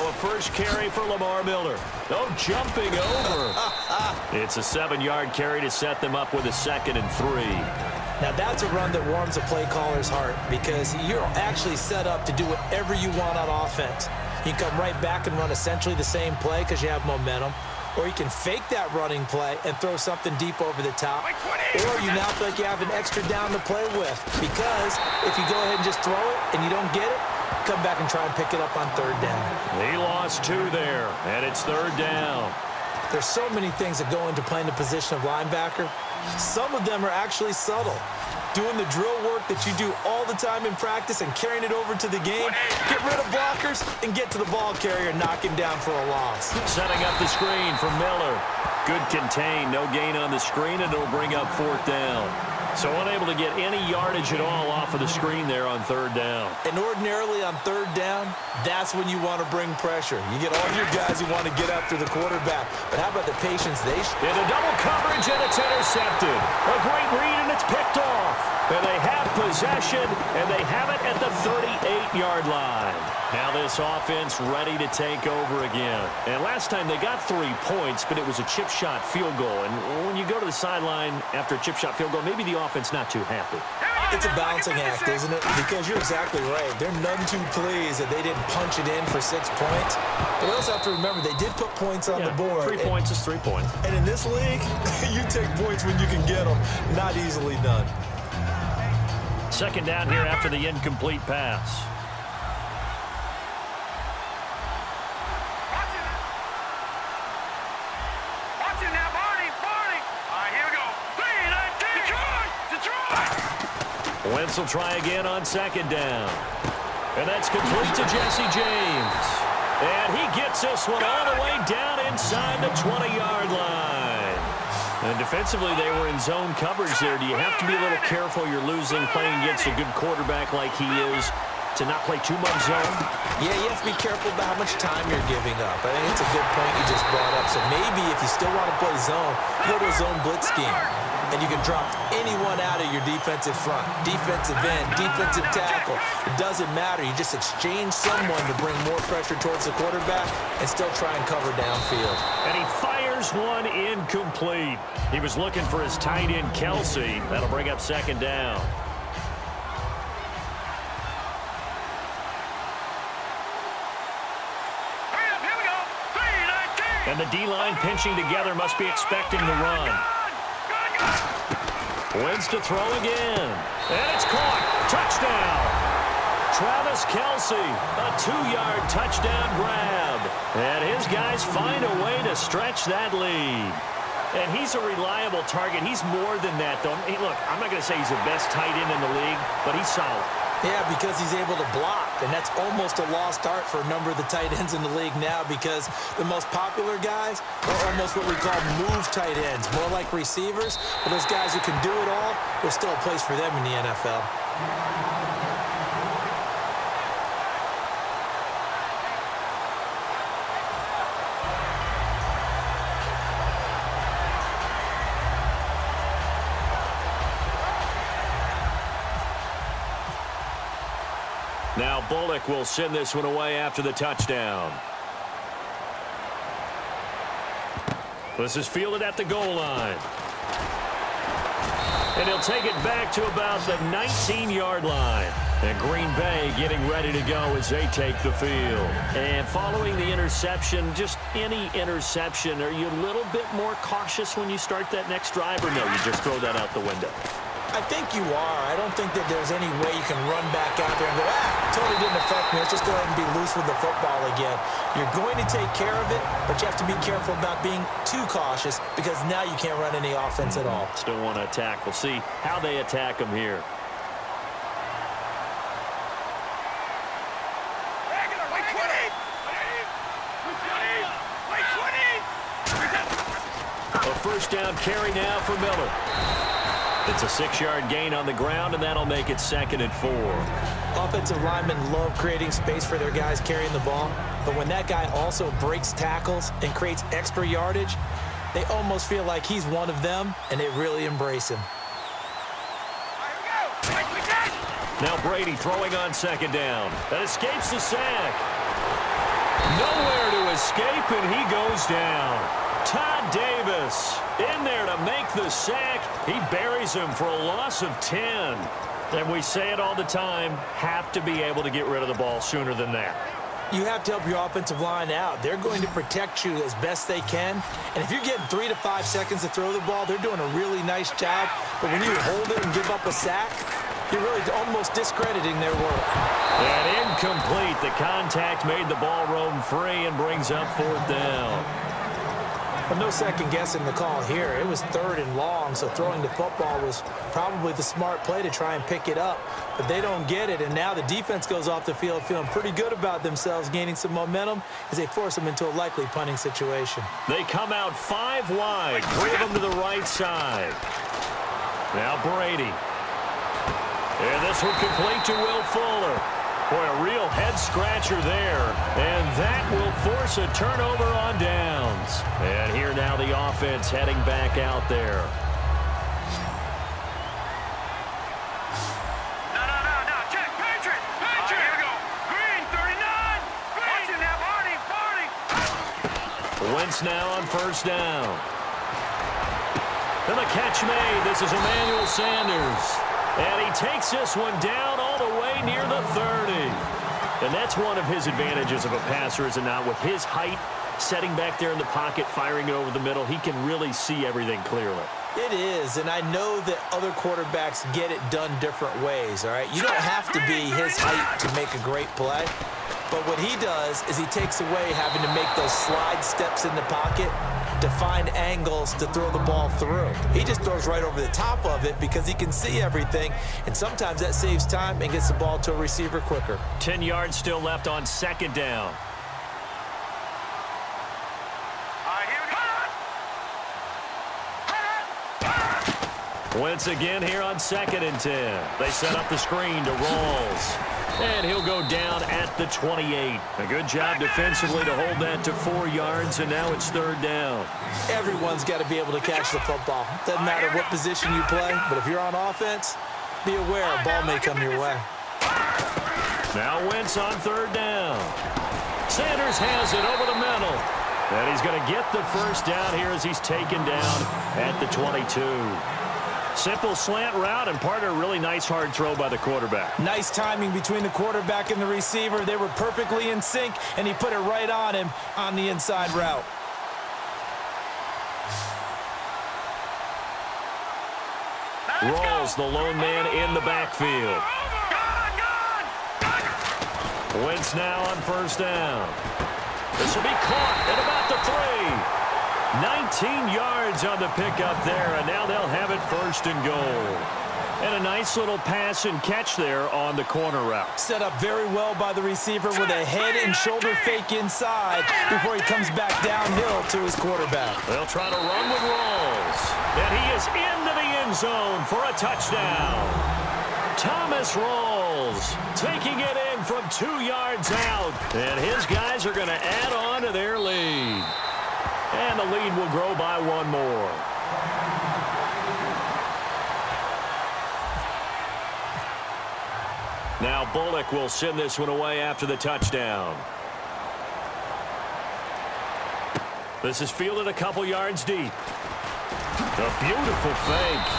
a first carry for Lamar Miller. Oh, jumping over. It's a 7-yard carry to set them up with a 2nd and 3. Now, that's a run that warms a play caller's heart because you're actually set up to do whatever you want on offense. You can come right back and run essentially the same play because you have momentum, or you can fake that running play and throw something deep over the top, or you now feel like you have an extra down to play with because if you go ahead and just throw it and you don't get it, come back and try and pick it up on 3rd down. He lost 2 there, and it's 3rd down. There's so many things that go into playing the position of linebacker. Some of them are actually subtle. Doing the drill work that you do all the time in practice and carrying it over to the game. Get rid of blockers and get to the ball carrier and knock him down for a loss. Setting up the screen for Miller. Good contain, no gain on the screen, and it'll bring up 4th down. So unable to get any yardage at all off of the screen there on 3rd down. And ordinarily on 3rd down, that's when you want to bring pressure. You get all your guys who want to get after the quarterback. But how about the patience they show? Into double coverage, and it's intercepted. A great read, and it's picked off. And they have possession, and they have it at the 38-yard line. Now this offense ready to take over again. And last time they got 3 points, but it was a chip shot field goal. And when you go to the sideline after a chip shot field goal, maybe the offense not too happy. It's a balancing act, isn't it? Because you're exactly right. They're none too pleased that they didn't punch it in for 6 points. But we also have to remember they did put points on the board. 3 points is 3 points. And in this league, you take points when you can get them. Not easily done. 2nd down here after the incomplete pass. Wentz will try again on 2nd down. And that's complete to Jesse James. And he gets this one all the way down inside the 20-yard line. And defensively, they were in zone coverage there. Do you have to be a little careful? You're losing playing against a good quarterback like he is to not play too much zone? Yeah, you have to be careful about how much time you're giving up. I think it's a good point you just brought up. So maybe if you still want to play zone, go to a zone blitz scheme. And you can drop anyone out of your defensive front, defensive end, defensive tackle. It doesn't matter. You just exchange someone to bring more pressure towards the quarterback and still try and cover downfield. And he fires one incomplete. He was looking for his tight end, Kelsey. That'll bring up 2nd down. And the D-line pinching together must be expecting the run. Wentz to throw again. And it's caught. Touchdown. Travis Kelsey, a 2-yard touchdown grab. And his guys find a way to stretch that lead. And he's a reliable target. He's more than that, though. Hey, look, I'm not going to say he's the best tight end in the league, but he's solid. Yeah, because he's able to block, and that's almost a lost art for a number of the tight ends in the league now because the most popular guys are almost what we call move tight ends, more like receivers. But those guys who can do it all, there's still a place for them in the NFL. Now Bullock will send this one away after the touchdown. This is fielded at the goal line. And he'll take it back to about the 19-yard line. And Green Bay getting ready to go as they take the field. And following the interception, just any interception, are you a little bit more cautious when you start that next drive, or no, you just throw that out the window? I think you are. I don't think that there's any way you can run back out there and go, totally didn't affect me. Let's just go ahead and be loose with the football again. You're going to take care of it, but you have to be careful about being too cautious because now you can't run any offense at all. Still want to attack. We'll see how they attack them here. A first down carry now for Miller. It's a 6-yard gain on the ground, and that'll make it 2nd and 4. Offensive linemen love creating space for their guys carrying the ball, but when that guy also breaks tackles and creates extra yardage, they almost feel like he's one of them, and they really embrace him. Now Brady throwing on 2nd down. That escapes the sack. No escape, and he goes down. Todd Davis in there to make the sack. He buries him for a loss of 10. And we say it all the time, have to be able to get rid of the ball sooner than that. You have to help your offensive line out. They're going to protect you as best they can. And if you're getting 3 to 5 seconds to throw the ball, they're doing a really nice job. But when you hold it and give up a sack, you're really almost discrediting their work. And incomplete. The contact made the ball roam free and brings up 4th down. Well, no second guessing the call here. It was 3rd and long, so throwing the football was probably the smart play to try and pick it up. But they don't get it, and now the defense goes off the field feeling pretty good about themselves, gaining some momentum as they force them into a likely punting situation. They come out 5 wide, 3 of them to the right side. Now Brady. And this one complete to Will Fuller. Boy, a real head-scratcher there. And that will force a turnover on downs. And here now the offense heading back out there. No. Check. Patriot. Here we go. Green, 39. Green. Now, Barney. Wentz now on 1st down. And the catch made. This is Emmanuel Sanders. And he takes this one down all the way near the 30. And that's one of his advantages of a passer, is it not? With his height, setting back there in the pocket, firing it over the middle, he can really see everything clearly. It is, and I know that other quarterbacks get it done different ways, all right? You don't have to be his height to make a great play. But what he does is he takes away having to make those slide steps in the pocket to find angles to throw the ball through. He just throws right over the top of it because he can see everything, and sometimes that saves time and gets the ball to a receiver quicker. 10 yards still left on 2nd down. Wentz again here on 2nd and 10. They set up the screen to Rawls. And he'll go down at the 28. A good job defensively to hold that to 4 yards, and now it's 3rd down. Everyone's got to be able to catch the football. Doesn't matter what position you play, but if you're on offense, be aware a ball may come your way. Now Wentz on 3rd down. Sanders has it over the middle. And he's going to get the 1st down here as he's taken down at the 22. Simple slant route and part of a really nice hard throw by the quarterback. Nice timing between the quarterback and the receiver. They were perfectly in sync, and he put it right on him on the inside route. Rawls, the lone man in the backfield. Wentz now on 1st down. This will be caught at about the 3. 19 yards on the pickup there, and now they'll have it 1st and goal. And a nice little pass and catch there on the corner route. Set up very well by the receiver with a head and shoulder fake inside before he comes back downhill to his quarterback. They'll try to run with Rawls. And he is into the end zone for a touchdown. Thomas Rawls taking it in from 2 yards out. And his guys are going to add on to their lead. And the lead will grow by 1 more. Now Bullock will send this one away after the touchdown. This is fielded a couple yards deep. A beautiful fake.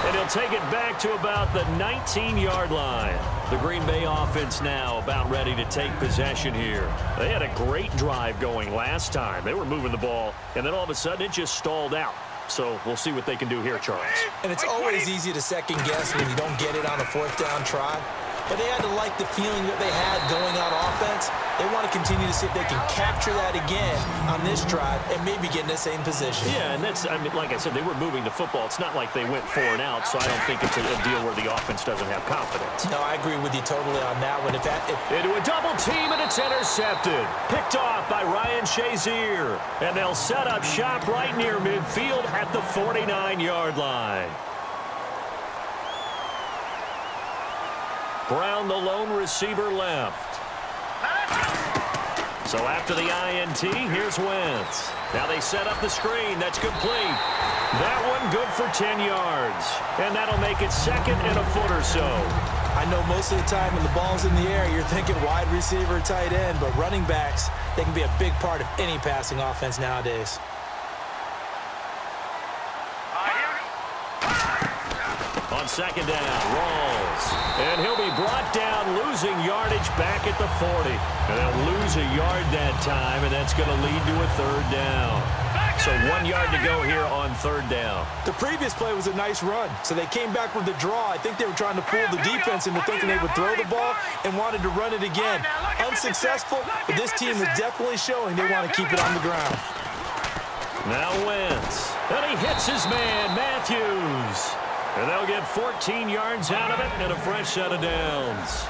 And he'll take it back to about the 19-yard line. The Green Bay offense now about ready to take possession here. They had a great drive going last time. They were moving the ball, and then all of a sudden it just stalled out. So we'll see what they can do here, Charles. And it's always easy to second guess when you don't get it on a 4th down try. But they had to like the feeling that they had going on offense. They want to continue to see if they can capture that again on this drive and maybe get in the same position. Yeah, and that's, I mean, like I said, they were moving the football. It's not like they went 4 and out, so I don't think it's a deal where the offense doesn't have confidence. No, I agree with you totally on that one. Into a double team, and it's intercepted. Picked off by Ryan Shazier. And they'll set up shop right near midfield at the 49-yard line. Brown, the lone receiver, left. So after the INT, here's Wentz. Now they set up the screen. That's complete. That one good for 10 yards. And that'll make it 2nd and a foot or so. I know most of the time when the ball's in the air, you're thinking wide receiver, tight end, but running backs, they can be a big part of any passing offense nowadays. On second down, Rawls. And he'll be brought down, losing yardage back at the 40. And they'll lose a yard that time, and that's going to lead to a third down. So 1 yard to go here on third down. The previous play was a nice run, so they came back with the draw. I think they were trying to fool the defense into thinking they would throw the ball and wanted to run it again. Unsuccessful, but this team is definitely showing they want to keep it on the ground. Now Wentz. And he hits his man, Matthews. And they'll get 14 yards out of it and a fresh set of downs.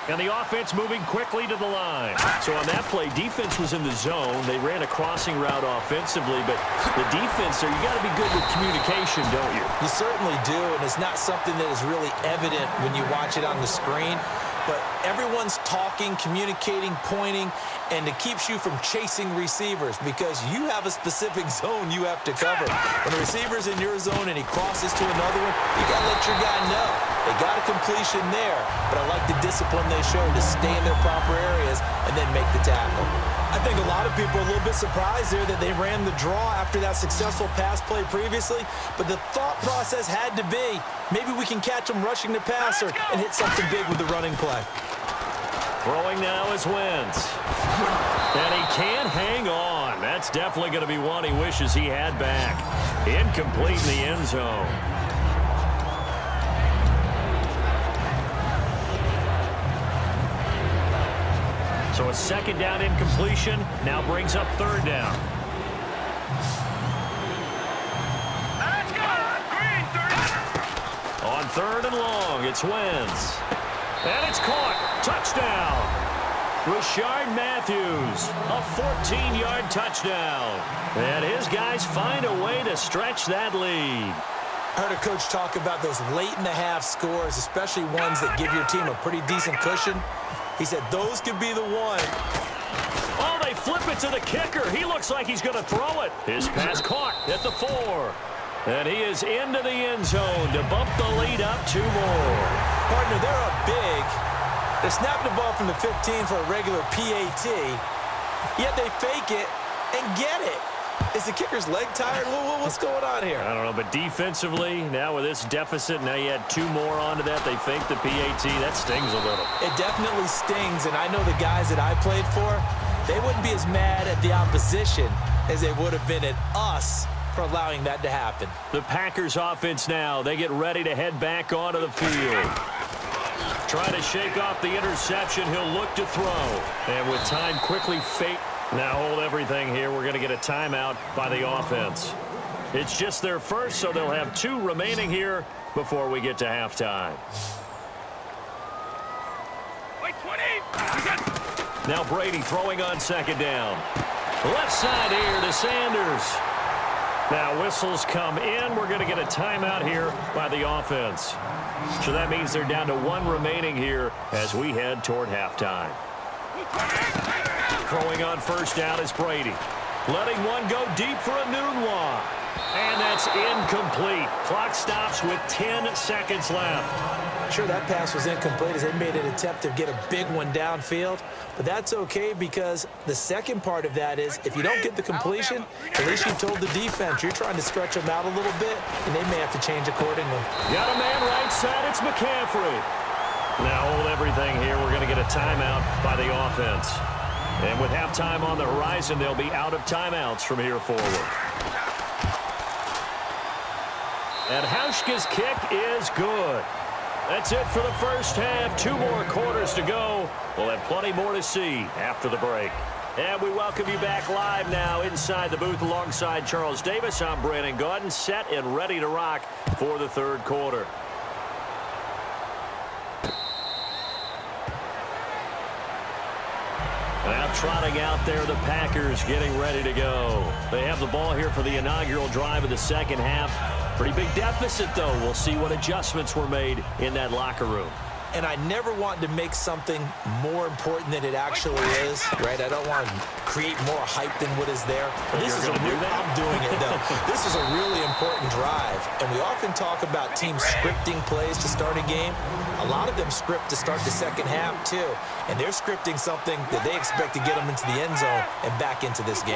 And the offense moving quickly to the line. So on that play, defense was in the zone. They ran a crossing route offensively, but the defense there, you got to be good with communication, don't you? You certainly do, and it's not something that is really evident when you watch it on the screen. But everyone's talking, communicating, pointing, and it keeps you from chasing receivers because you have a specific zone you have to cover. When a receiver's in your zone and he crosses to another one, you got to let your guy know. They got a completion there, but I like the discipline they showed to stay in their proper areas and then make the tackle. I think a lot of people are a little bit surprised there that they ran the draw after that successful pass play previously, but the thought process had to be, maybe we can catch them rushing the passer and hit something big with the running play. Throwing now is Wentz. And he can't hang on. That's definitely going to be one he wishes he had back. Incomplete in the end zone. So a second down incompletion now brings up third down. Let's go! Green, 30. On third and long, it's Wentz. And it's caught. Touchdown. Rashard Matthews, a 14-yard touchdown. And his guys find a way to stretch that lead. I heard a coach talk about those late-in-the-half scores, especially ones that give your team a pretty decent cushion. He said those could be the one. Oh, they flip it to the kicker. He looks like he's going to throw it. His pass caught at the 4. And he is into the end zone to bump the lead up 2 more. Partner, they're up big. They snap the ball from the 15 for a regular PAT, yet they fake it and get it. Is the kicker's leg tired? What's going on here? I don't know, but defensively, now with this deficit, now you add 2 more onto that. They fake the PAT. That stings a little. It definitely stings, and I know the guys that I played for, they wouldn't be as mad at the opposition as they would have been at us for allowing that to happen. The Packers offense now, they get ready to head back onto the field. Trying to shake off the interception, he'll look to throw. And with time quickly fate. Now hold everything here. We're going to get a timeout by the offense. It's just their first, so they'll have 2 remaining here before we get to halftime. Wait, 20. Now Brady throwing on second down. Left side here to Sanders. Now whistles come in. We're going to get a timeout here by the offense. So that means they're down to 1 remaining here as we head toward halftime. Throwing on first down is Brady. Letting one go deep for a Nunwa. And that's incomplete. Clock stops with 10 seconds left. Sure, that pass was incomplete as they made an attempt to get a big one downfield. But that's okay because the second part of that is if you don't get the completion, at least you told the defense you're trying to stretch them out a little bit, and they may have to change accordingly. Got a man right side. It's McCaffrey. Now hold everything here. We're going to get a timeout by the offense. And with halftime on the horizon, they'll be out of timeouts from here forward. And Hauschka's kick is good. That's it for the first half. 2 more quarters to go. We'll have plenty more to see after the break. And we welcome you back live now inside the booth alongside Charles Davis. I'm Brandon Gaudin, set and ready to rock for the third quarter. Now trotting out there, the Packers getting ready to go. They have the ball here for the inaugural drive of the second half. Pretty big deficit, though. We'll see what adjustments were made in that locker room. and I never want to make something more important than it actually is, right? I don't want to create more hype than what is there. But this is I'm doing it, though. This is a really important drive, and we often talk about teams scripting plays to start a game. A lot of them script to start the second half, too, and they're scripting something that they expect to get them into the end zone and back into this game.